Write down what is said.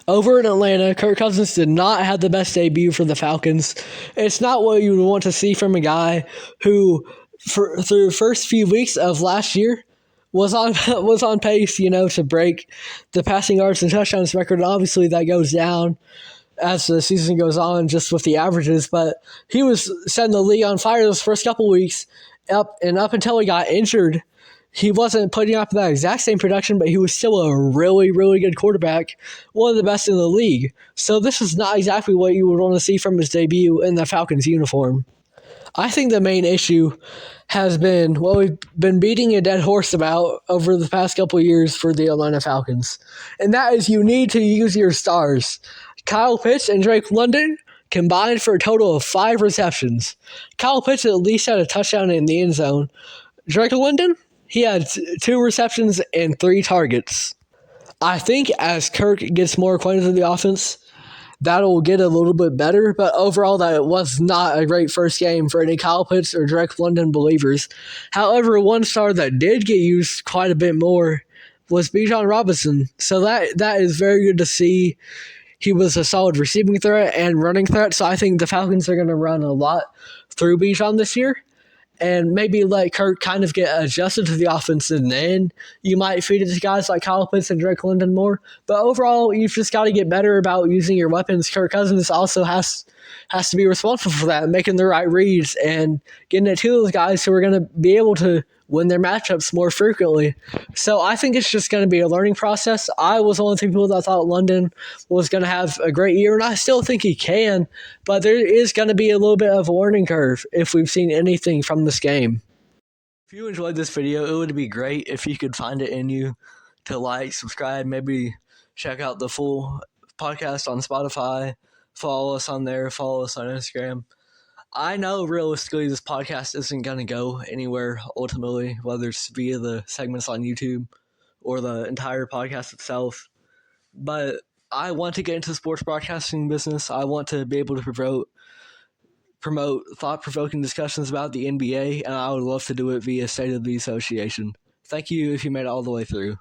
Over in Atlanta, Kirk Cousins did not have the best debut for the Falcons. It's not what you would want to see from a guy who, through the first few weeks of last year, was on pace, to break the passing yards and touchdowns record. Obviously, that goes down as the season goes on, just with the averages. But he was setting the league on fire those first couple weeks, up until he got injured. He wasn't putting up that exact same production, but he was still a really, really good quarterback, one of the best in the league. So this is not exactly what you would want to see from his debut in the Falcons uniform. I think the main issue has been what we've been beating a dead horse about over the past couple of years for the Atlanta Falcons, and that is you need to use your stars. Kyle Pitts and Drake London combined for a total of 5 receptions. Kyle Pitts at least had a touchdown in the end zone. Drake London, he had 2 receptions and 3 targets. I think as Kirk gets more acquainted with the offense, that'll get a little bit better, but overall that was not a great first game for any Kyle Pitts or Drake London believers. However, one star that did get used quite a bit more was Bijan Robinson, so that is very good to see. He was a solid receiving threat and running threat, so I think the Falcons are going to run a lot through Bijan this year, and maybe let Kirk kind of get adjusted to the offense, and then you might feed it to guys like Kyle Pitts and Drake London more. But overall, you've just got to get better about using your weapons. Kirk Cousins also has to be responsible for that, making the right reads and getting it to those guys who are going to be able to win their matchups more frequently. So I think it's just going to be a learning process. I was one of the people that thought London was going to have a great year, and I still think he can, but there is going to be a little bit of a learning curve if we've seen anything from this game. If you enjoyed this video, it would be great if you could find it in you to like, subscribe, maybe check out the full podcast on Spotify, follow us on there, follow us on Instagram. I know realistically this podcast isn't going to go anywhere ultimately, whether it's via the segments on YouTube or the entire podcast itself. But I want to get into the sports broadcasting business. I want to be able to promote thought-provoking discussions about the NBA, and I would love to do it via State of the Association. Thank you if you made it all the way through.